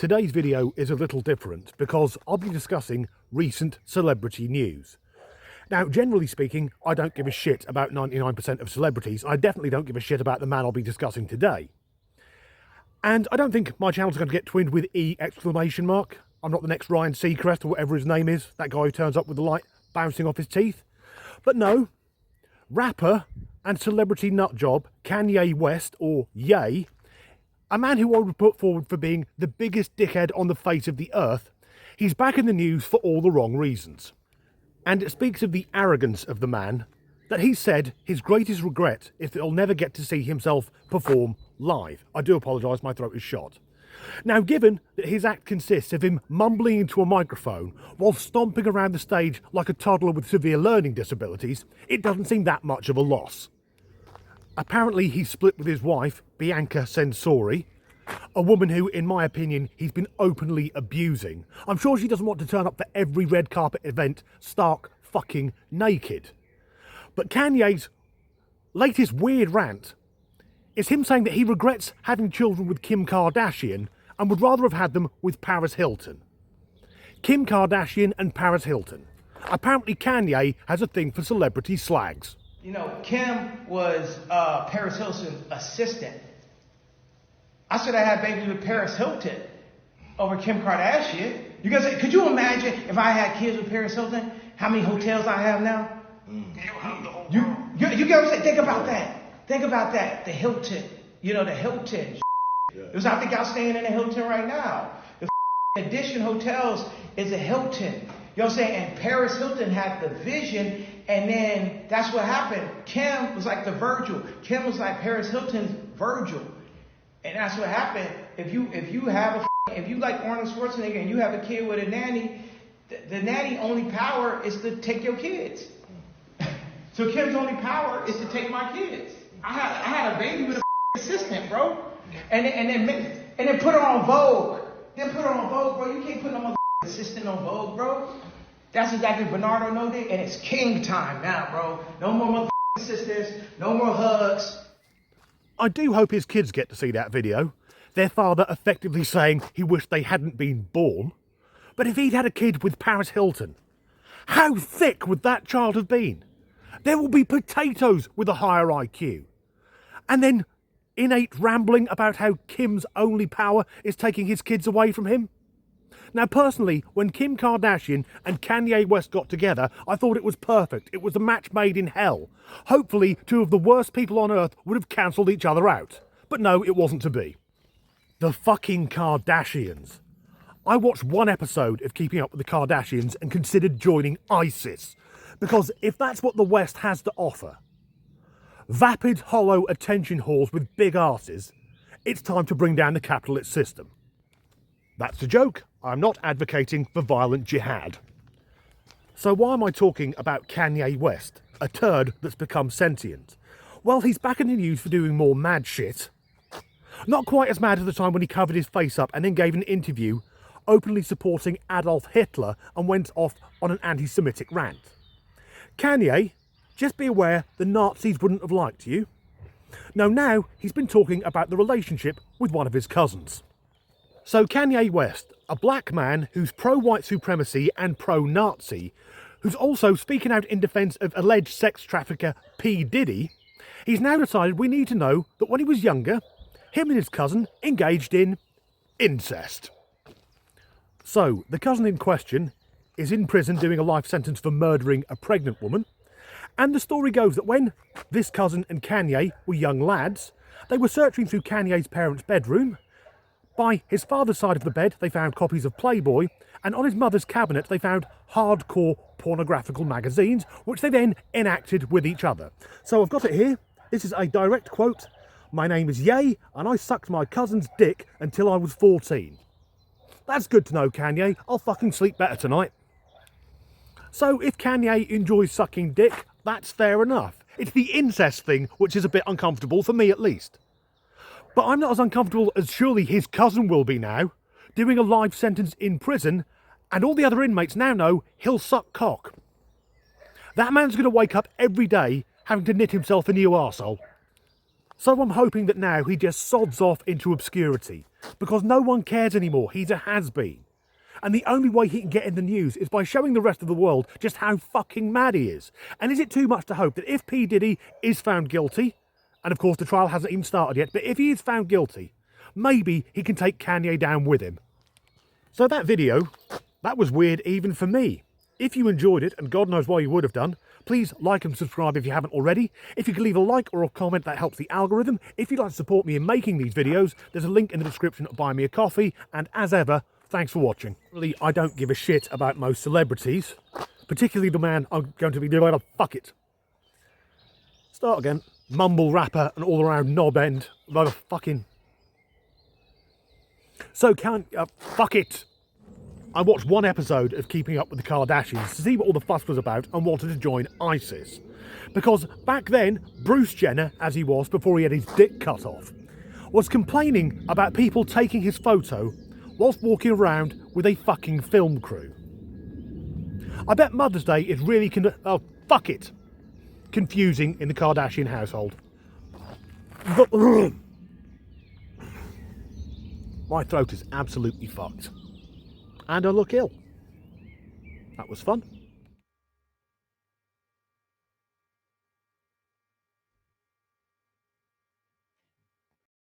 Today's video is a little different because I'll be discussing recent celebrity news. Now, generally speaking, I don't give a shit about 99% of celebrities. I definitely don't give a shit about the man I'll be discussing today. And I don't think my channel's going to get twinned with E exclamation mark. I'm not the next Ryan Seacrest or whatever his name is, that guy who turns up with the light bouncing off his teeth. But no, rapper and celebrity nutjob Kanye West, or Ye, a man who I would put forward for being the biggest dickhead on the face of the earth, he's back in the news for all the wrong reasons. And it speaks of the arrogance of the man that he said his greatest regret is that he'll never get to see himself perform live. I do apologise, my throat is shot. Now, given that his act consists of him mumbling into a microphone while stomping around the stage like a toddler with severe learning disabilities, it doesn't seem that much of a loss. Apparently he's split with his wife, Bianca Censori, a woman who, in my opinion, he's been openly abusing. I'm sure she doesn't want to turn up for every red carpet event stark fucking naked. But Kanye's latest weird rant is him saying that he regrets having children with Kim Kardashian and would rather have had them with Paris Hilton. Kim Kardashian and Paris Hilton. Apparently Kanye has a thing for celebrity slags. You know, Kim was Paris Hilton's assistant. I should have had babies with Paris Hilton over Kim Kardashian. You guys, could you imagine if I had kids with Paris Hilton? How many hotels I have now? You get what I'm saying? Think about that. Think about that. The Hilton. You know, the Hilton. Because I think I'm staying in a Hilton right now. The Edition Hotels is a Hilton. You know what I'm saying? And Paris Hilton had the vision, and then that's what happened. Kim was like the Virgil. Kim was like Paris Hilton's Virgil. And that's what happened. If you like Arnold Schwarzenegger and you have a kid with a nanny, the nanny only power is to take your kids. So Kim's only power is to take my kids. I had a baby with a assistant, bro. And then put her on Vogue. Then put her on Vogue, bro. You can't put no assistant on Vogue, bro. That's exactly Bernardo know that, and it's king time now, bro. No more assistants, no more hugs. I do hope his kids get to see that video. Their father effectively saying he wished they hadn't been born. But if he'd had a kid with Paris Hilton, how thick would that child have been? There will be potatoes with a higher IQ. And then innate rambling about how Kim's only power is taking his kids away from him. Now, personally, when Kim Kardashian and Kanye West got together, I thought it was perfect. It was a match made in hell. Hopefully, two of the worst people on earth would have cancelled each other out. But no, it wasn't to be. The fucking Kardashians. I watched one episode of Keeping Up with the Kardashians and considered joining ISIS. Because if that's what the West has to offer, vapid, hollow attention whores with big arses, it's time to bring down the capitalist system. That's a joke. I'm not advocating for violent jihad. So why am I talking about Kanye West, a turd that's become sentient? Well, he's back in the news for doing more mad shit. Not quite as mad as the time when he covered his face up and then gave an interview openly supporting Adolf Hitler and went off on an anti-Semitic rant. Kanye, just be aware the Nazis wouldn't have liked you. No, now he's been talking about the relationship with one of his cousins. So Kanye West, a black man who's pro-white supremacy and pro-Nazi, who's also speaking out in defence of alleged sex trafficker P. Diddy, he's now decided we need to know that when he was younger, him and his cousin engaged in incest. So, the cousin in question is in prison doing a life sentence for murdering a pregnant woman, and the story goes that when this cousin and Kanye were young lads, they were searching through Kanye's parents' bedroom. By his father's side of the bed, they found copies of Playboy, and on his mother's cabinet, they found hardcore pornographical magazines, which they then enacted with each other. So I've got it here. This is a direct quote. "My name is Ye, and I sucked my cousin's dick until I was 14. That's good to know, Kanye. I'll fucking sleep better tonight. So if Kanye enjoys sucking dick, that's fair enough. It's the incest thing which is a bit uncomfortable, for me at least. But I'm not as uncomfortable as surely his cousin will be now, doing a life sentence in prison, and all the other inmates now know he'll suck cock. That man's going to wake up every day having to knit himself a new arsehole. So I'm hoping that now he just sods off into obscurity, because no one cares anymore. He's a has-been. And the only way he can get in the news is by showing the rest of the world just how fucking mad he is. And is it too much to hope that if P. Diddy is found guilty, and of course the trial hasn't even started yet, but if he is found guilty, maybe he can take Kanye down with him. So that video, that was weird even for me. If you enjoyed it, and God knows why you would have done, please like and subscribe if you haven't already. If you could leave a like or a comment, that helps the algorithm. If you'd like to support me in making these videos, there's a link in the description to buy me a coffee. And as ever, thanks for watching. Really, I don't give a shit about most celebrities, particularly the man I'm going to be doing. Fuck it. Start again. Mumble rapper and all around knob end. Fucking. So fuck it. I watched one episode of Keeping Up with the Kardashians to see what all the fuss was about and wanted to join ISIS. Because back then, Bruce Jenner, as he was before he had his dick cut off, was complaining about people taking his photo whilst walking around with a fucking film crew. I bet Mother's Day is really confusing in the Kardashian household. My throat is absolutely fucked. And I look ill. That was fun.